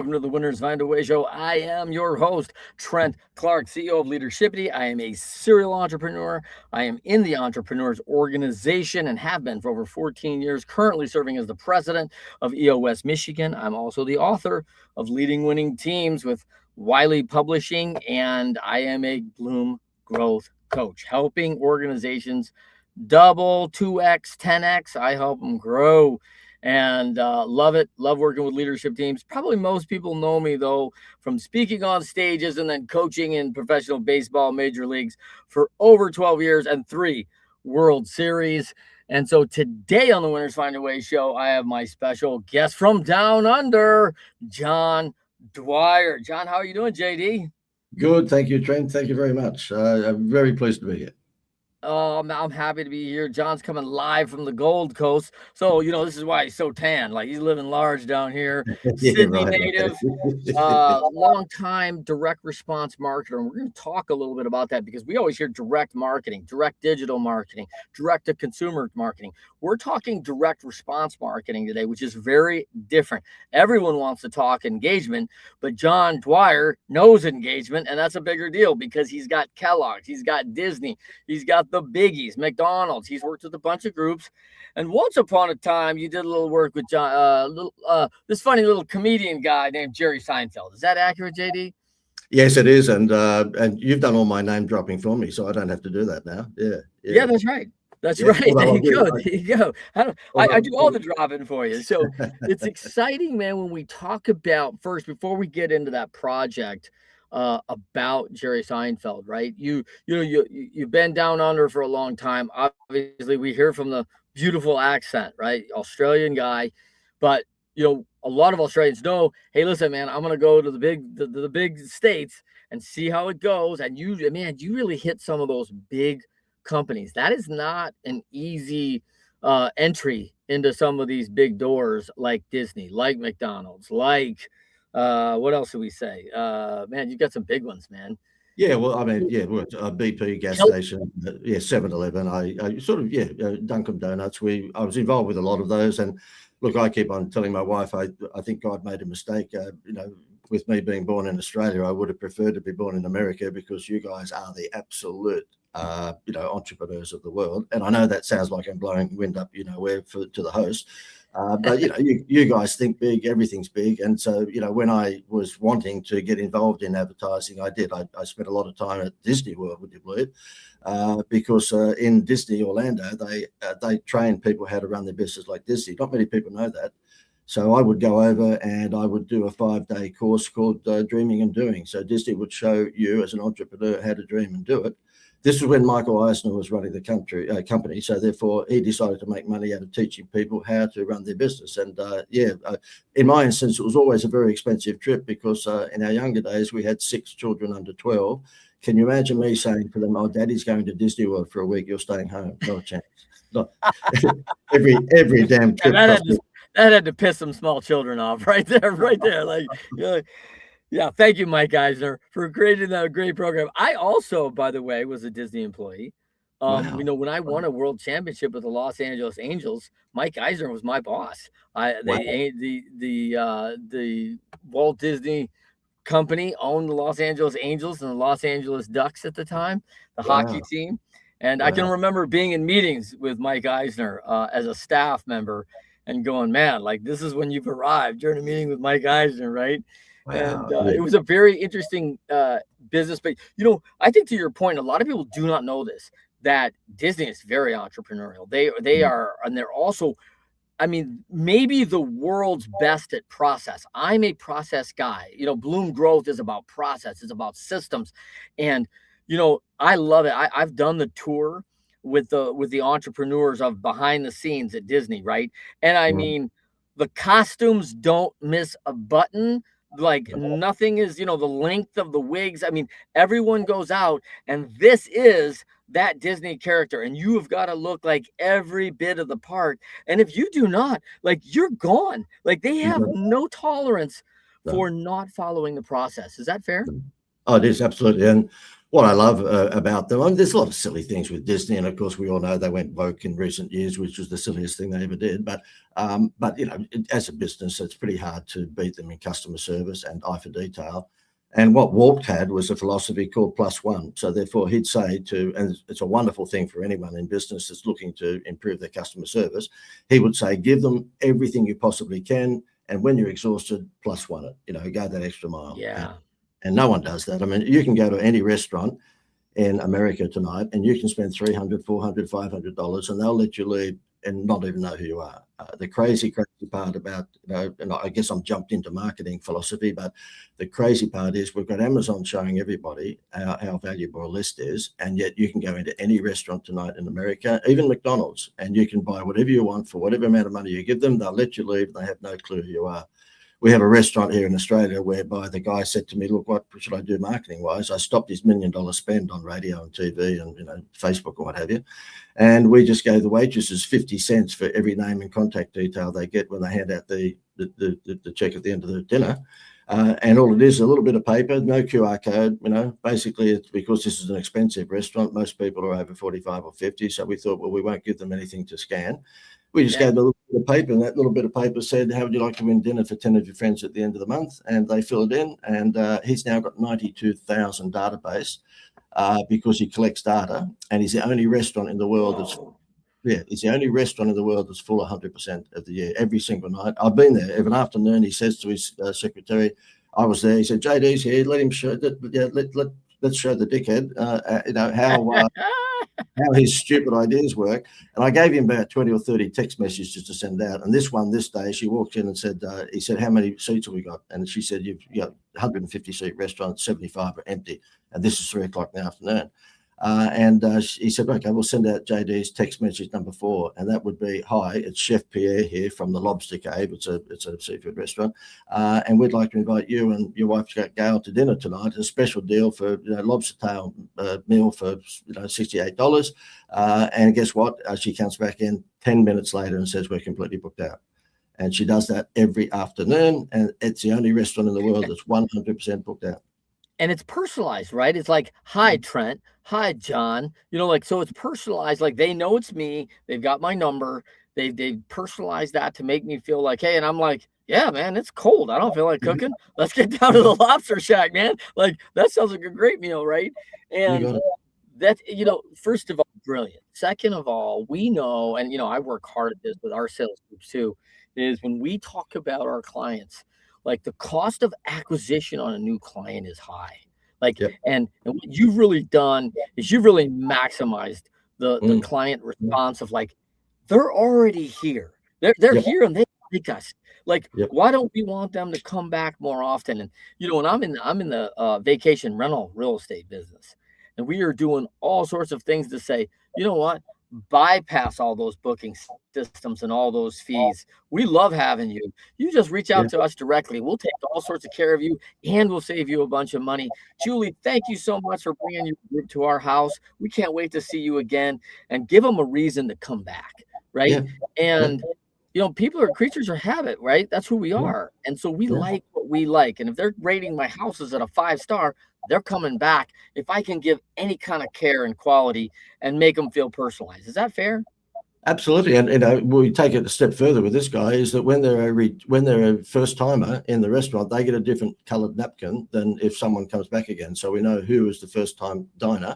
welcome to the Winners Find a Way show. I am your host, Trent Clark, CEO of Leadershipity. I am a serial entrepreneur. I am in the Entrepreneurs Organization and have been for over 14 years, currently serving as the president of EOS Michigan. I'm also the author of Leading Winning Teams with Wiley Publishing, and I am a Bloom growth coach, helping organizations double, 2x, 10x. I help them grow. And love it. Love working with leadership teams. Probably most people know me, though, from speaking on stages and then coaching in professional baseball major leagues for over 12 years and 3 World Series. And so today on the Winners Find a Way show, I have my special guest from down under, John Dwyer. John, how are you doing, JD? Good. Thank you, Trent. Thank you very much. I'm very pleased to be here. Oh, I'm happy to be here. John's coming live from the Gold Coast. So, this is why he's so tan. Like, he's living large down here. Yeah, Sydney right. native, long-time direct response marketer. And we're going to talk a little bit about that because we always hear direct marketing, direct digital marketing, direct-to-consumer marketing. We're talking direct response marketing today, which is very different. Everyone wants to talk engagement, but John Dwyer knows engagement, and that's a bigger deal because he's got Kellogg, he's got Disney, he's got the biggies, McDonald's. He's worked with a bunch of groups. And once upon a time, you did a little work with John, this funny little comedian guy named Jerry Seinfeld. Is that accurate, JD? Yes, it is. And you've done all my name dropping for me, so I don't have to do that now. Yeah, that's right. That's right. There you go. There you go. I do all the dropping for you. So it's exciting, man, when we talk about first, before we get into that project, about Jerry Seinfeld, right? You've been down under for a long time. Obviously, we hear from the beautiful accent, right? Australian guy, but a lot of Australians know, hey, listen, man, I'm gonna go to the big states and see how it goes. And you really hit some of those big companies. That is not an easy entry into some of these big doors like Disney, like McDonald's, like what else do we say? Man, you got some big ones, man. Yeah, well, I mean, we're at a BP gas station, 7-Eleven. I sort of, Dunkin' Donuts. I was involved with a lot of those. And look, I keep on telling my wife, I think God made a mistake. With me being born in Australia, I would have preferred to be born in America because you guys are the absolute entrepreneurs of the world. And I know that sounds like I'm blowing wind up, to the host. But you guys think big, everything's big. And so, when I was wanting to get involved in advertising, I did. I spent a lot of time at Disney World, would you believe? Because in Disney Orlando, they train people how to run their business like Disney. Not many people know that. So I would go over and I would do a 5-day course called Dreaming and Doing. So Disney would show you as an entrepreneur how to dream and do it. This was when Michael Eisner was running the company. So therefore, he decided to make money out of teaching people how to run their business. And in my instance, it was always a very expensive trip because in our younger days, we had 6 children under 12. Can you imagine me saying to them, "Oh, Daddy's going to Disney World for a week. You're staying home." No chance. Not every damn trip. That had to piss some small children off right there. Like, yeah, thank you, Mike Eisner, for creating that great program. I also, by the way, was a Disney employee. Wow. When I won a world championship with the Los Angeles Angels, Mike Eisner was my boss. The Walt Disney Company owned the Los Angeles Angels and the Los Angeles Ducks at the time, the hockey team. And I can remember being in meetings with Mike Eisner as a staff member and going, man, like, this is when you've arrived during a meeting with Mike Eisner, right? Wow. And it was a very interesting business. But, I think to your point, a lot of people do not know this, that Disney is very entrepreneurial. They are, and they're also, maybe the world's best at process. I'm a process guy. Bloom Growth is about process. It's about systems. And, I love it. I've done the tour with the entrepreneurs of behind the scenes at Disney, right? And the costumes don't miss a button. Like, nothing is, the length of the wigs. Everyone goes out, and this is that Disney character, and you have got to look like every bit of the part. And if you do not, like, you're gone. Like, they have no tolerance for not following the process. Is that fair? Oh, it is, absolutely. And what I love about them, I mean, there's a lot of silly things with Disney, and of course we all know they went woke in recent years, which was the silliest thing they ever did. But you know, as a business, it's pretty hard to beat them in customer service and eye for detail. And what Walt had was a philosophy called +1. So therefore, he'd say to, and it's a wonderful thing for anyone in business that's looking to improve their customer service, he would say, give them everything you possibly can, and when you're exhausted, +1 it. You know, go that extra mile. Yeah. And no one does that. I mean, you can go to any restaurant in America tonight and you can spend $300, $400, $500 and they'll let you leave and not even know who you are. The crazy part about, you know, and I guess I'm jumped into marketing philosophy, but the crazy part is we've got Amazon showing everybody how valuable a list is. And yet you can go into any restaurant tonight in America, even McDonald's, and you can buy whatever you want for whatever amount of money you give them. They'll let you leave. And they have no clue who you are. We have a restaurant here in Australia whereby the guy said to me, look, what should I do marketing wise? I stopped his $1 million spend on radio and TV and, you know, Facebook or what have you. And we just gave the waitresses 50 cents for every name and contact detail they get when they hand out the check at the end of the dinner. And all it is a little bit of paper, no QR code, you know, basically it's because this is an expensive restaurant. Most people are over 45 or 50. So we thought, well, we won't give them anything to scan. We just gave them a little bit of paper, and that little bit of paper said, how would you like to win dinner for 10 of your friends at the end of the month? And they fill it in, and he's now got 92,000 database because he collects data, and he's the only restaurant in the world it's the only restaurant in the world that's full 100% of the year, every single night. I've been there. Every afternoon, he says to his secretary, I was there. He said, JD's here. Let him show that. Let's show the dickhead, you know, how his stupid ideas work. And I gave him about 20 or 30 text messages to send out. And this day, she walked in and said, he said, how many seats have we got? And she said, you've got 150 seat restaurant, 75 are empty. And this is 3 o'clock in the afternoon. He said, okay, we'll send out JD's text message number 4. And that would be, hi, it's Chef Pierre here from the Lobster Cave. It's a seafood restaurant. And we'd like to invite you and your wife Gail to dinner tonight. A special deal for, you know, lobster tail meal for, you know, $68. And guess what? She comes back in 10 minutes later and says, we're completely booked out. And she does that every afternoon. And it's the only restaurant in the world that's 100% booked out. And it's personalized, right? It's like, hi, Trent. Hi, John. You know, like, so it's personalized. Like, they know it's me. They've got my number. They've personalized that to make me feel like, hey, and I'm like, yeah, man, it's cold. I don't feel like cooking. Let's get down to the lobster shack, man. Like, that sounds like a great meal, right? And that, you know, first of all, brilliant. Second of all, we know, and, you know, I work hard at this with our sales groups too, is when we talk about our clients, like the cost of acquisition on a new client is high. Like, and what you've really done is you've really maximized the client response of like, they're already here. They're here and they like us. Like, why don't we want them to come back more often? And, you know, when I'm in the vacation rental real estate business, and we are doing all sorts of things to say, you know what? Bypass all those booking systems and all those fees. We love having you. You just reach out to us directly. We'll take all sorts of care of you and we'll save you a bunch of money. Julie, thank you so much for bringing your group to our house. We can't wait to see you again, and give them a reason to come back. Right. And, you know, people are creatures of habit, right? That's who we are. And so we like what we like. And if they're rating my houses at a 5-star, they're coming back if I can give any kind of care and quality and make them feel personalized. Is that fair? Absolutely. And, you know, we take it a step further with this guy is that when they're a first timer in the restaurant, they get a different colored napkin than if someone comes back again. So we know who is the first time diner.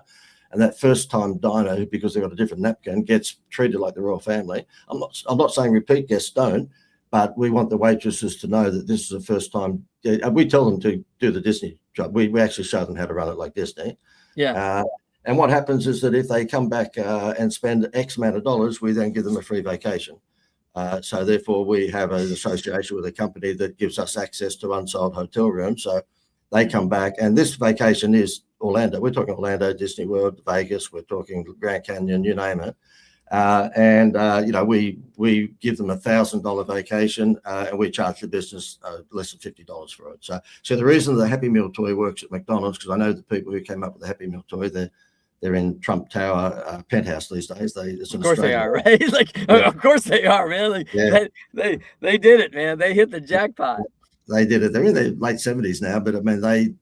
And that first time diner, because they've got a different napkin, gets treated like the royal family. I'm not saying repeat guests don't, but we want the waitresses to know that this is the first time. We tell them to do the Disney job. We actually show them how to run it like Disney. And what happens is that if they come back and spend X amount of dollars, we then give them a free vacation. So therefore, we have an association with a company that gives us access to unsold hotel rooms. So they come back, and this vacation is Orlando. We're talking Orlando, Disney World, Vegas. We're talking Grand Canyon, you name it. You know, we give them $1,000 vacation, and we charge the business less than $50 for it. So the reason the Happy Meal toy works at McDonald's, because I know the people who came up with the Happy Meal toy, they're in Trump Tower penthouse these days. Of course they are, right? Like, of course they are, man. Like, they did it, man. They hit the jackpot. They did it. They're in their late 70s now, but I mean, they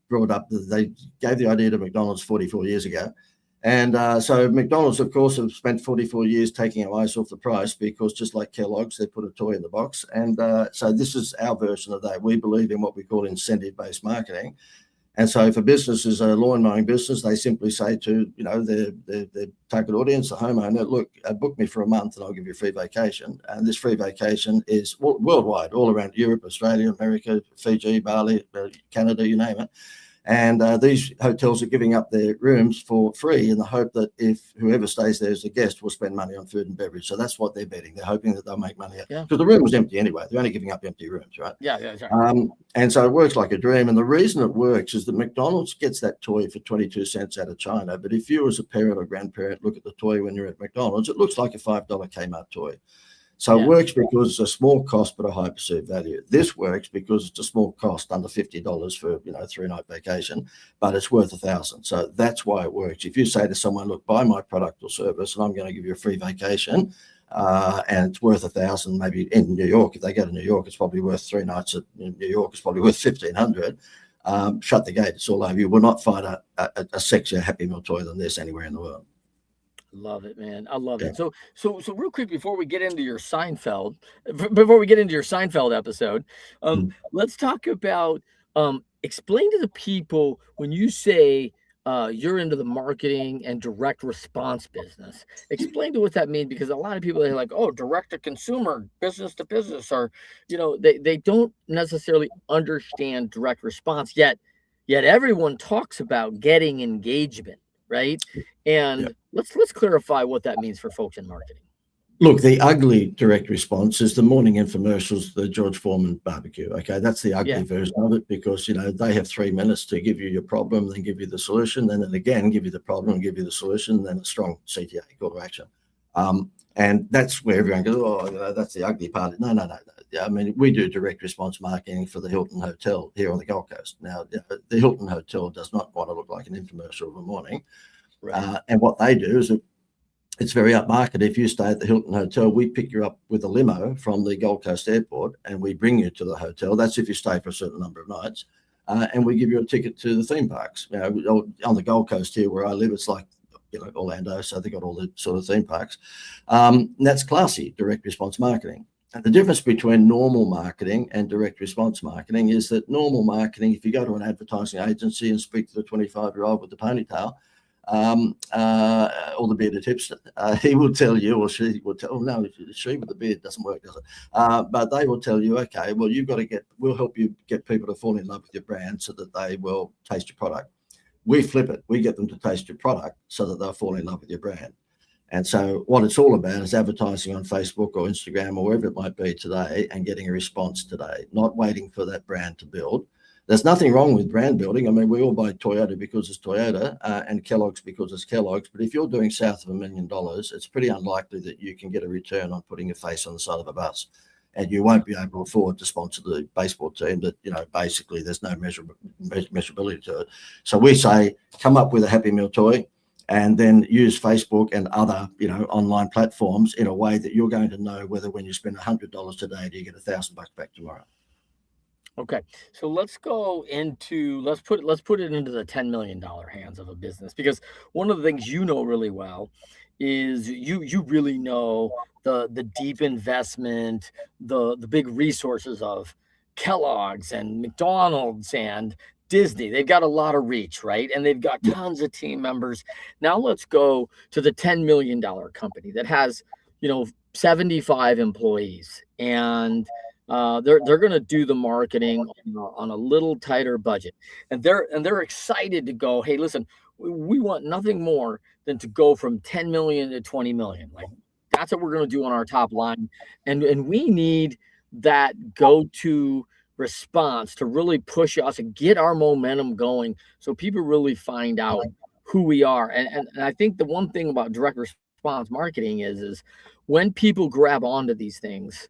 gave the idea to McDonald's 44 years ago. And so McDonald's, of course, have spent 44 years taking our eyes off the price, because just like Kellogg's, they put a toy in the box. And so this is our version of that. We believe in what we call incentive-based marketing. And so for businesses, a lawn mowing business, they simply say to, their target audience, the homeowner, look, book me for a month and I'll give you a free vacation. And this free vacation is worldwide, all around Europe, Australia, America, Fiji, Bali, Canada, you name it. And these hotels are giving up their rooms for free in the hope that if whoever stays there as a guest will spend money on food and beverage. So that's what they're betting. They're hoping that they'll make money. Because the room was empty anyway. They're only giving up empty rooms, right? Yeah, right. And so it works like a dream. And the reason it works is that McDonald's gets that toy for 22 cents out of China. But if you as a parent or grandparent look at the toy when you're at McDonald's, it looks like a $5 Kmart toy. So it works because it's a small cost but a high perceived value. This works because it's a small cost, under $50 for 3-night vacation, but it's worth $1,000. So that's why it works. If you say to someone, look, buy my product or service and I'm going to give you a free vacation, and it's worth $1,000, maybe in New York. If they go to New York, it's probably worth 3 nights in New York. It's probably worth $1,500. Shut the gate. It's all over. You will not find a sexier Happy Meal toy than this anywhere in the world. Love it, man. I love it. Yeah. So real quick before we get into your Seinfeld episode, let's talk about explain to the people when you say you're into the marketing and direct response business. Explain to what that means, because a lot of people are like, oh, direct to consumer, business to business, or they don't necessarily understand direct response yet everyone talks about getting engagement, right? And let's clarify what that means for folks in marketing. Look, the ugly direct response is the morning infomercials, the George Foreman barbecue. Okay, that's the ugly version of it, because they have 3 minutes to give you your problem, then give you the solution, then again give you the problem, give you the solution, then a strong CTA, call to action. And that's where everyone goes, oh, that's the ugly part. No. I mean, we do direct response marketing for the Hilton Hotel here on the Gold Coast. Now, the Hilton Hotel does not want to look like an infomercial of a morning. Right. And what they do is it's very upmarket. If you stay at the Hilton Hotel, we pick you up with a limo from the Gold Coast Airport and we bring you to the hotel. That's if you stay for a certain number of nights. And we give you a ticket to the theme parks. On the Gold Coast here where I live, it's like Orlando, so they got all the sort of theme parks. That's classy direct response marketing. And the difference between normal marketing and direct response marketing is that normal marketing, if you go to an advertising agency and speak to the 25-year-old with the ponytail, or the bearded hipster, he will tell you, or she will tell, no, she with the beard doesn't work, does it? But they will tell you, okay, well, we'll help you get people to fall in love with your brand so that they will taste your product. We flip it. We get them to taste your product so that they'll fall in love with your brand. And so what it's all about is advertising on Facebook or Instagram or wherever it might be today and getting a response today, not waiting for that brand to build. There's nothing wrong with brand building. I mean, we all buy Toyota because it's Toyota and Kellogg's because it's Kellogg's. But if you're doing south of $1 million, it's pretty unlikely that you can get a return on putting your face on the side of a bus. And you won't be able to afford to sponsor the baseball team that, basically there's no measurability to it. So we say, come up with a Happy Meal toy and then use Facebook and other, online platforms in a way that you're going to know whether when you spend $100 today, do you get $1,000 back tomorrow. Okay, so let's put it into the $10 million hands of a business, because one of the things really well is you really know the deep investment, the big resources of Kellogg's and McDonald's and Disney. They've got a lot of reach, right? And they've got tons of team members. Now let's go to the $10 million company that has 75 employees, and they're going to do the marketing on a little tighter budget, and they're excited to go, hey, listen, we want nothing more than to go from 10 million to 20 million. Like, that's what we're going to do on our top line, and we need that go-to response to really push us and get our momentum going, so people really find out who we are. And I think the one thing about direct response marketing is when people grab onto these things,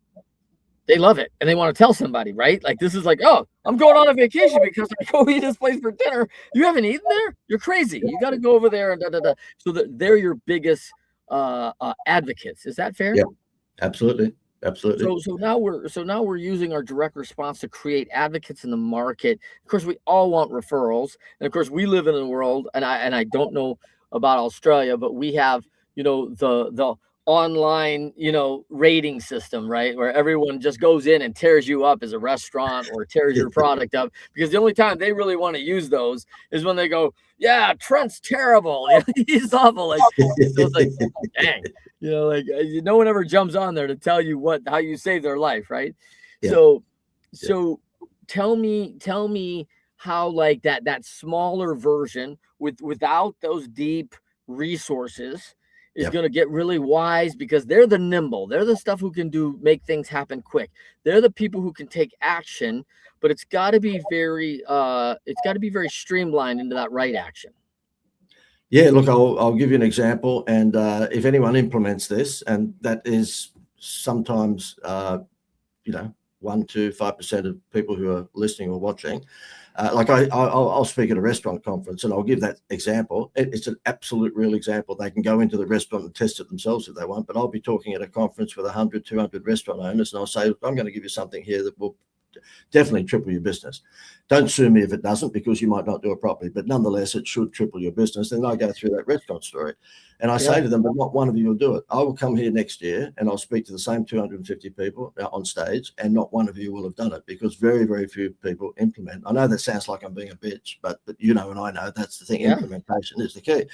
they love it and they want to tell somebody, right? Like, this is like, oh, I'm going on a vacation because I go eat this place for dinner. You haven't eaten there? You're crazy. You got to go over there and da. So that they're your biggest advocates. Is that fair? Yeah, absolutely. Absolutely. So now we're using our direct response to create advocates in the market. Of course, we all want referrals, and of course, we live in a world, and I don't know about Australia, but we have, the online, rating system, right? Where everyone just goes in and tears you up as a restaurant or tears your product up, because the only time they really want to use those is when they go, yeah, Trent's terrible. He's awful. Like, so it's like, dang, no one ever jumps on there to tell you how you save their life, right? Yeah. So tell me how, like, that smaller version without those deep resources is going to get really wise, because they're the nimble, they're the stuff who can make things happen quick. They're the people who can take action, but it's got to be very streamlined into that right action. Yeah, look, I'll give you an example, and if anyone implements this, and that is sometimes 1 to 5% of people who are listening or watching. Like I'll speak at a restaurant conference, and I'll give that example. It's an absolute real example. They can go into the restaurant and test it themselves if they want, but I'll be talking at a conference with 100, 200 restaurant owners, and I'll say, I'm going to give you something here that will definitely triple your business. Don't sue me if it doesn't, because you might not do it properly, but nonetheless, it should triple your business. Then I go through that restaurant story, and I say to them, but not one of you will do it. I will come here next year and I'll speak to the same 250 people on stage, and not one of you will have done it, because very, very few people implement. I know that sounds like I'm being a bitch, but and I know that's the thing. Implementation is the key.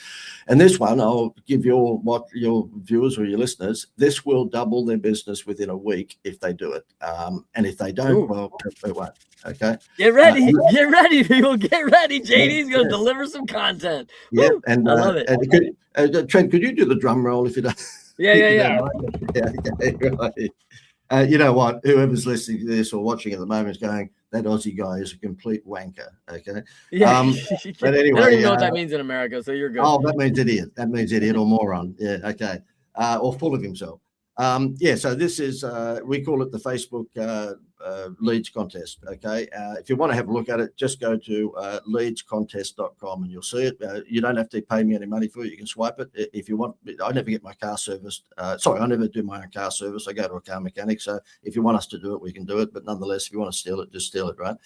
And this one, I'll give your viewers or your listeners, this will double their business within a week if they do it. And if they don't, well, it won't. Okay. Get ready, people. Get ready. JD's going to deliver some content. Yeah, and I love it. Trent, could you do the drum roll if you don't? Yeah. Okay, right. You know what? Whoever's listening to this or watching at the moment is going, that Aussie guy is a complete wanker. Okay. Yeah. But anyway, I don't even know what that means in America, so you're good. Oh, that means idiot. That means idiot or moron. Yeah. Okay. Or full of himself. So this is, we call it the Facebook leads contest. Okay. If you want to have a look at it, just go to leadscontest.com and you'll see it. You don't have to pay me any money for it. You can swipe it if you want. I never get my car serviced. I never do my own car service. I go to a car mechanic. So if you want us to do it, we can do it. But nonetheless, if you want to steal it, just steal it, right?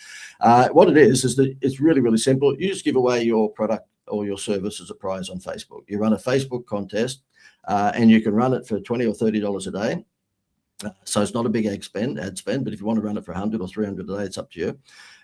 What it is that it's really, really simple. You just give away your product or your service as a prize on Facebook. You run a Facebook contest. And you can run it for $20 or $30 a day. So it's not a big ad spend, but if you want to run it for $100 or $300 a day, it's up to you.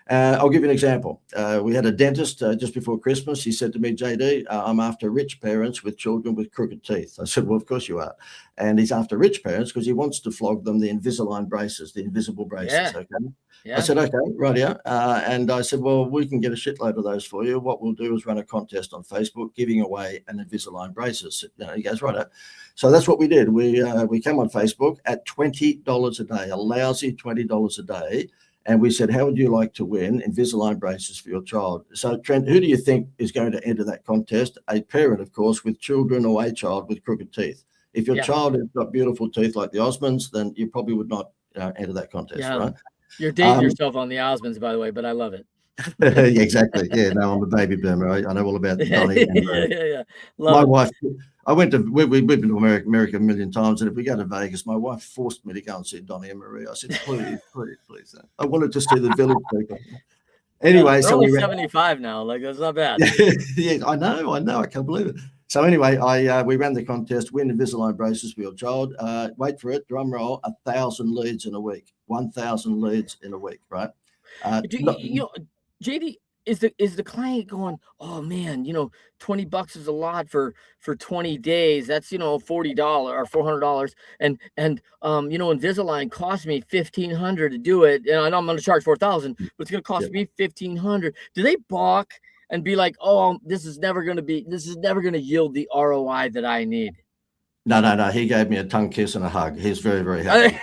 I'll give you an example. We had a dentist just before Christmas. He said to me, JD, I'm after rich parents with children with crooked teeth. I said, well, of course you are. And he's after rich parents because he wants to flog them the Invisalign braces, the invisible braces. Yeah. Okay. Yeah. I said, okay, right here. And I said, well, we can get a shitload of those for you. What we'll do is run a contest on Facebook giving away an Invisalign braces. He goes, right. So that's what we did. We came on Facebook at $20 a day, a lousy $20 a day. And we said, how would you like to win Invisalign braces for your child? So, Trent, who do you think is going to enter that contest? A parent, of course, with children or a child with crooked teeth. If your child has got beautiful teeth like the Osmonds, then you probably would not enter that contest, right? You're dating yourself on the Osmonds, by the way, but I love it. Yeah, exactly. Yeah, no, I'm a baby boomer. I know all about Donnie. And, my wife, we've been to America a million times, and if we go to Vegas, my wife forced me to go and see Donnie and Marie. I said, please. I wanted to see the village people. Anyway, so we're 75 now. Like, that's not bad. Yeah, I know. I can't believe it. So anyway, we ran the contest, win Invisalign braces for your child. Wait for it, drum roll, 1,000 leads in a week. 1,000 leads in a week, right? JD, is the client going, oh man, $20 is a lot for 20 days. That's $40 or $400. And Invisalign cost me $1,500 to do it. And I know I'm going to charge $4,000, but it's going to cost me $1,500. Do they balk and be like, oh, this is never going to yield the ROI that I need? No. He gave me a tongue kiss and a hug. He's very, very happy.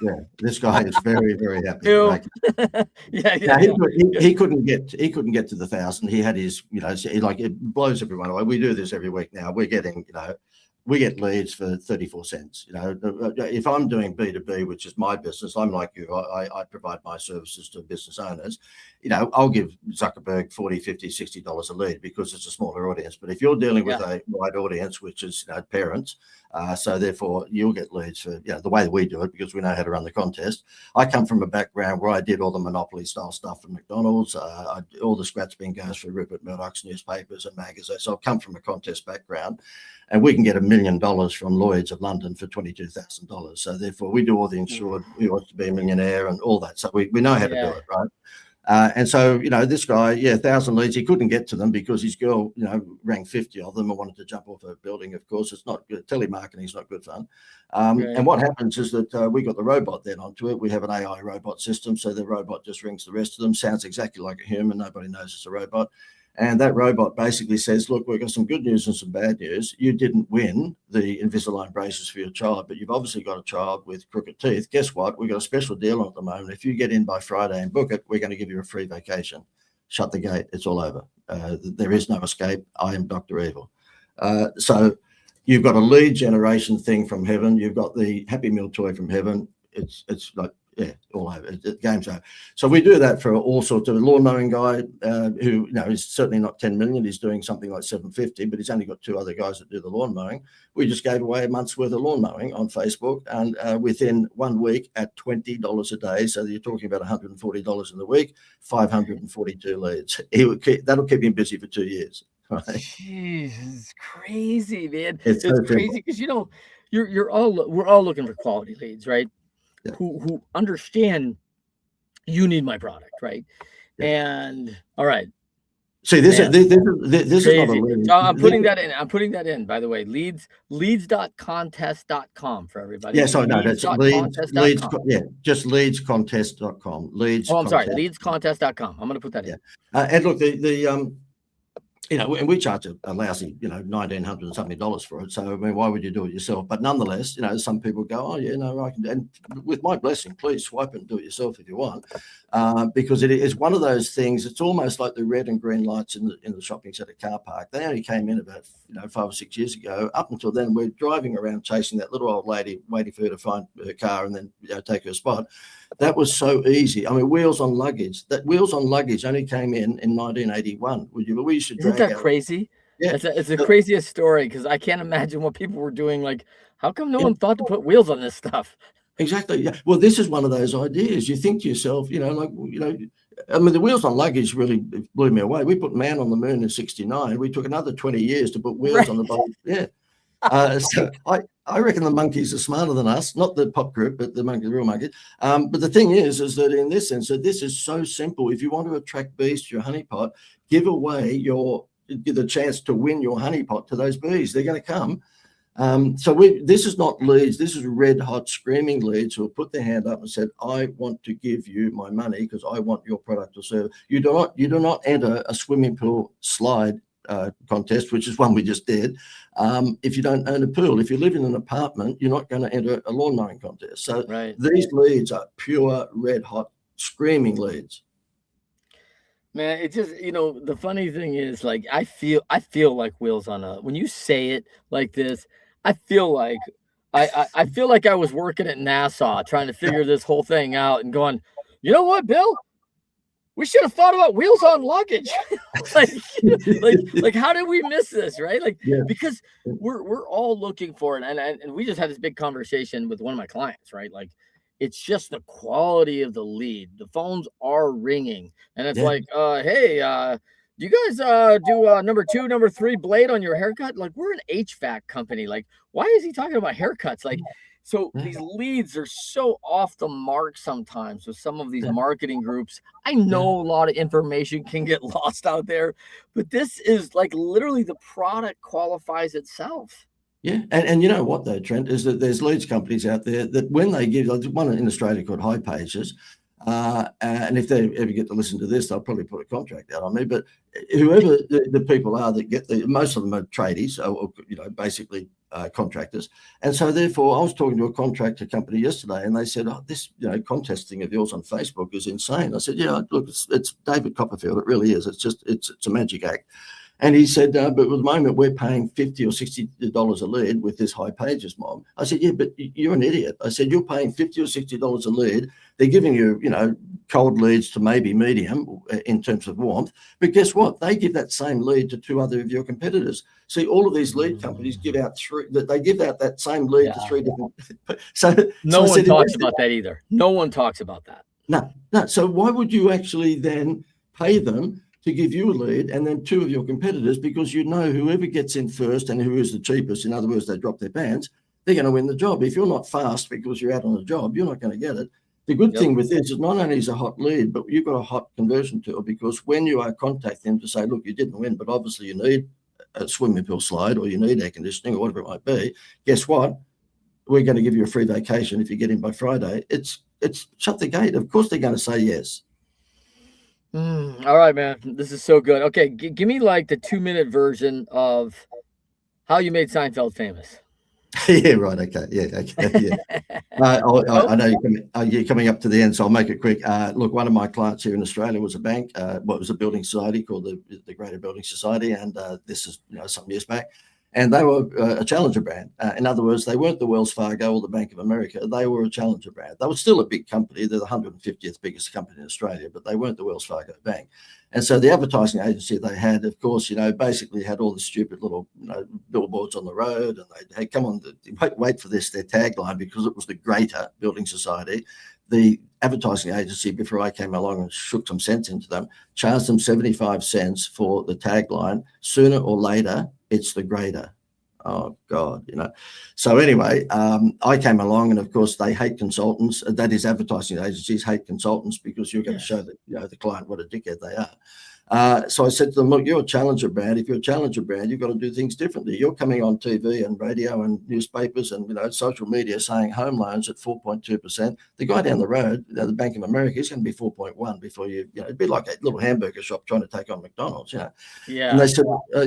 Yeah, this guy is very, very happy. He couldn't get to the 1,000. He had his, it blows everyone away. We do this every week now. We're getting, we get leads for 34 cents. If I'm doing B2B, which is my business, I'm like you. I provide my services to business owners. I'll give Zuckerberg $40, $50, $60 a lead because it's a smaller audience. But if you're dealing with a wide audience, which is parents, So therefore, you'll get leads for the way we do it, because we know how to run the contest. I come from a background where I did all the monopoly style stuff for McDonald's. All the scratch bingos for Rupert Murdoch's newspapers and magazines. So I've come from a contest background, and we can get $1 million from Lloyd's of London for $22,000. So therefore, we do all the insured. We want to be a millionaire and all that. So we know how to do it, right? And so, this guy, 1,000 leads, he couldn't get to them because his girl, rang 50 of them and wanted to jump off a building. Of course, it's not good. Telemarketing is not good fun. And what happens is that we got the robot then onto it. We have an AI robot system. So the robot just rings the rest of them, sounds exactly like a human. Nobody knows it's a robot. And that robot basically says, look, we've got some good news and some bad news. You didn't win the Invisalign braces for your child, but you've obviously got a child with crooked teeth. Guess what? We've got a special deal on at the moment. If you get in by Friday and book it, we're going to give you a free vacation. Shut the gate. It's all over. There is no escape. I am Dr. Evil. So you've got a lead generation thing from heaven. You've got the Happy Meal toy from heaven. It's like, all over. Game's over. So we do that for all sorts of lawn mowing guy who, is certainly not 10 million. He's doing something like 750, but he's only got 2 other guys that do the lawn mowing. We just gave away a month's worth of lawn mowing on Facebook, and within 1 week at $20 a day. So you're talking about $140 in the week, 542 leads. That'll keep him busy for 2 years. Right? Jeez, it's crazy, man. It's so crazy because we're all looking for quality leads, right? Yeah. Who understand you need my product, right? Yeah. And all right. See, this is not a lead. So I'm putting that in. I'm putting that in, by the way. Leads.contest.com for everybody. Yeah, sorry, no, that's leads, just leadscontest.com. Leadscontest.com. I'm going to put that in. And look, and we charge a lousy, $1,900 and something for it. So, I mean, why would you do it yourself? But nonetheless, some people go, I can. And with my blessing, please swipe and do it yourself if you want, because it is one of those things. It's almost like the red and green lights in the shopping centre car park. They only came in about 5 or 6 years ago. Up until then, we're driving around chasing that little old lady, waiting for her to find her car and then take her spot. That was so easy. I mean, wheels on luggage. That wheels on luggage only came in 1981. We should drag. Isn't that crazy? Yeah, it's the craziest story, because I can't imagine what people were doing. Like, how come no one thought to put wheels on this stuff? Exactly. Yeah. Well, this is one of those ideas. You think to yourself, I mean, the wheels on luggage really blew me away. We put man on the moon in '69. We took another 20 years to put wheels on the bottom. Yeah. So I reckon the monkeys are smarter than us, not the pop group, but the real monkeys. But the thing is that in this sense, that this is so simple. If you want to attract bees to your honeypot, give away the chance to win your honeypot to those bees. They're going to come. So this is not leads. This is red hot screaming leads who have put their hand up and said, I want to give you my money because I want your product or service. You do not enter a swimming pool slide contest, which is one we just did. If you don't own a pool, if you live in an apartment, you're not going to enter a lawn mowing contest. So These leads are pure red hot screaming leads. Man, it's just, the funny thing is, like, I feel like wheels on when you say it like this, I feel like I feel like I was working at NASA trying to figure this whole thing out and going, you know what, Bill? We should have thought about wheels on luggage. like how did we miss this, right? Because we're all looking for it. And we just had this big conversation with one of my clients, right? Like, it's just the quality of the lead. The phones are ringing. And it's like, hey, do you guys do number 2, number 3 blade on your haircut? Like, we're an HVAC company. Like, why is he talking about haircuts? Like, so these leads are so off the mark sometimes with some of these marketing groups. I know a lot of information can get lost out there, but this is like literally the product qualifies itself. Yeah. And you know what, though, Trent, is that there's leads companies out there that when they give, like one in Australia called High Pages, and if they ever get to listen to this, they'll probably put a contract out on me. But whoever the people are that get most of them are tradies, or basically contractors. And so therefore, I was talking to a contractor company yesterday, and they said, this contest thing of yours on Facebook is insane. I said, look, it's David Copperfield. It really is. It's a magic act. And he said, but at the moment we're paying $50 or $60 a lead with this high pages mob. I said, yeah, but you're an idiot. I said, you're paying $50 or $60 a lead. They're giving you, cold leads to maybe medium in terms of warmth. But guess what? They give that same lead to 2 other of your competitors. See, all of these lead companies give out that same lead to 3 different. No one talks about that either. No one talks about that. No. So why would you actually then pay them to give you a lead and then 2 of your competitors, because whoever gets in first and who is the cheapest, in other words, they drop their pants, they're going to win the job. If you're not fast because you're out on a job, you're not going to get it. The good thing with this is not only is a hot lead, but you've got a hot conversion tool, because when you are contacting them to say, look, you didn't win, but obviously you need a swimming pool slide or you need air conditioning or whatever it might be, guess what? We're going to give you a free vacation if you get in by Friday. It's shut the gate. Of course they're going to say yes. All right, man. This is so good. Okay, give me like the 2-minute version of how you made Seinfeld famous. Yeah, right. Okay. Yeah. Okay. Yeah. I know you're coming up to the end, so I'll make it quick. Look, one of my clients here in Australia was a bank. It was a building society called the Greater Building Society, and this is some years back. And they were a challenger brand. In other words, they weren't the Wells Fargo or the Bank of America. They were a challenger brand. They were still a big company. They're the 150th biggest company in Australia, but they weren't the Wells Fargo Bank. And so the advertising agency they had, of course, basically had all the stupid little billboards on the road, and they'd, hey, come on, wait for this, their tagline, because it was the Greater Building Society. The advertising agency, before I came along and shook some sense into them, charged them 75 cents for the tagline. Sooner or later, it's the Greater. Oh God, So anyway, I came along, and of course they hate consultants. That is, advertising agencies hate consultants, because you're going to show the client what a dickhead they are. So I said to them, look, you're a challenger brand. If you're a challenger brand, you've got to do things differently. You're coming on TV and radio and newspapers and social media saying home loans at 4.2%. The guy down the road, the Bank of America, is going to be 4.1 before it'd be like a little hamburger shop trying to take on McDonald's, Yeah. And they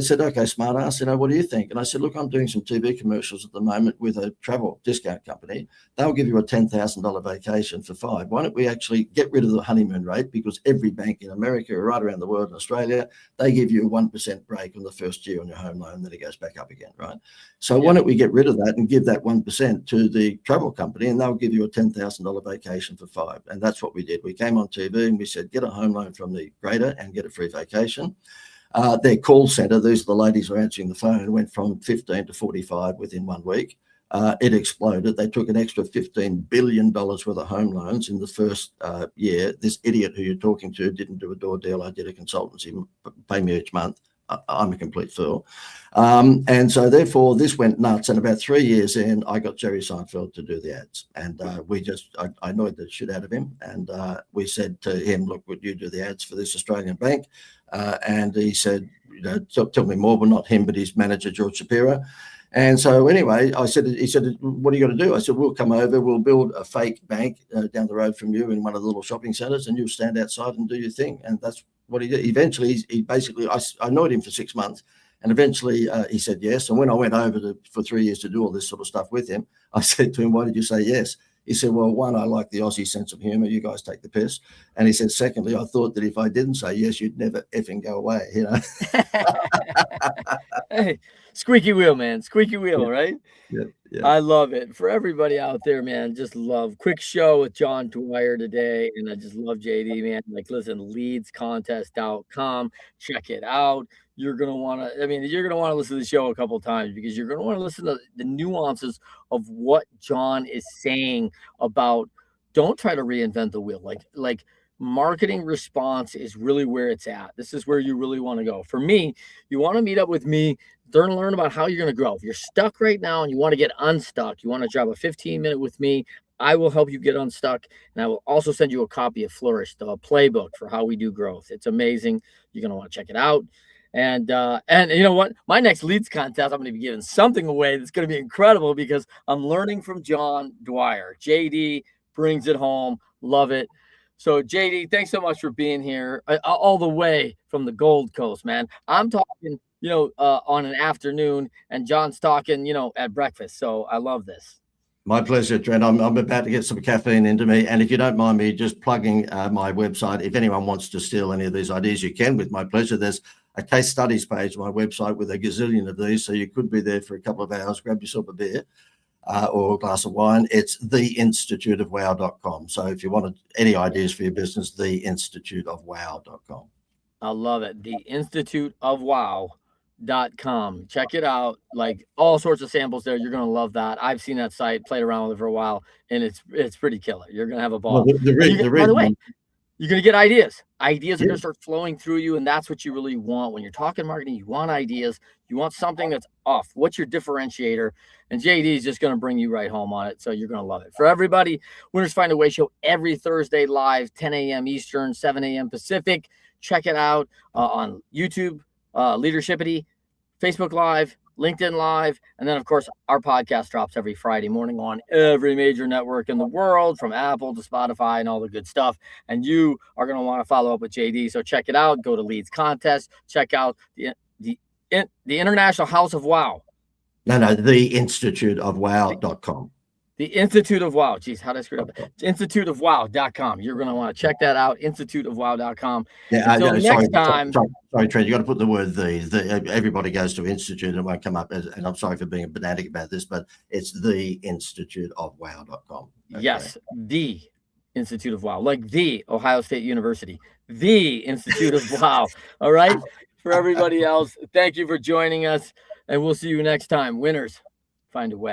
said, okay, smart ass, what do you think? And I said, look, I'm doing some TV commercials at the moment with a travel discount company. They'll give you a $10,000 vacation for 5. Why don't we actually get rid of the honeymoon rate? Because every bank in America, right around the world, Australia, they give you a 1% break on the first year on your home loan, then it goes back up again, right? So why don't we get rid of that and give that 1% to the travel company, and they'll give you a $10,000 vacation for 5. And that's what we did. We came on TV and we said, get a home loan from the Greater and get a free vacation. Their call center, these are the ladies who are answering the phone, went from 15 to 45 within 1 week. It exploded. They took an extra $15 billion worth of home loans in the first year. This idiot who you're talking to didn't do a door deal. I did a consultancy, pay me each month. I'm a complete fool. And so therefore this went nuts. And about 3 years in, I got Jerry Seinfeld to do the ads. And I annoyed the shit out of him. And we said to him, look, would you do the ads for this Australian bank? And he said, tell me more, but not him, but his manager, George Shapiro. And so anyway, he said, what are you going to do? I said, we'll come over, we'll build a fake bank down the road from you in one of the little shopping centers, and you'll stand outside and do your thing. And that's what he did. Eventually, I annoyed him for 6 months, and eventually he said yes. And when I went over for 3 years to do all this sort of stuff with him, I said to him, why did you say yes? He said, well, one, I like the Aussie sense of humor. You guys take the piss. And he said, secondly, I thought that if I didn't say yes, you'd never effing go away, Hey, squeaky wheel, man. Squeaky wheel, right? Yeah. I love it. For everybody out there, man, just love. Quick show with John Dwyer today. And I just love JD, man. Like, listen, leadscontest.com. Check it out. You're going to want to, you're going to want to listen to the show a couple of times, because you're going to want to listen to the nuances of what John is saying about, don't try to reinvent the wheel. Like marketing response is really where it's at. This is where you really want to go. For me, you want to meet up with me, learn about how you're going to grow. If you're stuck right now and you want to get unstuck, you want to drop a 15-minute with me, I will help you get unstuck. And I will also send you a copy of Flourish, the playbook for how we do growth. It's amazing. You're going to want to check it out. And you know what? My next leads contest, I'm going to be giving something away that's going to be incredible, because I'm learning from John Dwyer. JD brings it home. Love it. So JD, thanks so much for being here all the way from the Gold Coast, man. I'm talking, on an afternoon, and John's talking, at breakfast. So I love this. My pleasure, Trent. I'm about to get some caffeine into me. And if you don't mind me just plugging my website, if anyone wants to steal any of these ideas, you can, with my pleasure. There's a case studies page on my website with a gazillion of these. So you could be there for a couple of hours, grab yourself a beer or a glass of wine. It's theinstituteofwow.com. So if you wanted any ideas for your business, theinstituteofwow.com. I love it. theinstituteofwow.com. Check it out. Like all sorts of samples there. You're going to love that. I've seen that site, played around with it for a while, and it's pretty killer. You're going to have a ball. Well, by the way, you're going to get ideas. Ideas are going to start flowing through you, and that's what you really want. When you're talking marketing, you want ideas. You want something that's off. What's your differentiator? And JD is just going to bring you right home on it, so you're going to love it. For everybody, Winners Find a Way show every Thursday live, 10 a.m. Eastern, 7 a.m. Pacific. Check it out on YouTube, Leadershipity, Facebook Live, LinkedIn Live, and then, of course, our podcast drops every Friday morning on every major network in the world, from Apple to Spotify and all the good stuff. And you are going to want to follow up with JD, so check it out. Go to Leads Contest. Check out the International House of Wow. No, theinstituteofwow.com. The Institute of Wow. Geez, how did I screw it up? Instituteofwow.com. You're going to want to check that out. Instituteofwow.com. Yeah, Until next time. Sorry, Trent, you got to put the word the. Everybody goes to Institute and it won't come up. And I'm sorry for being pedantic about this, but it's theinstituteofwow.com. Okay. Yes, the Institute of Wow, like the Ohio State University, the Institute of Wow. All right. For everybody else, thank you for joining us, and we'll see you next time. Winners, find a way.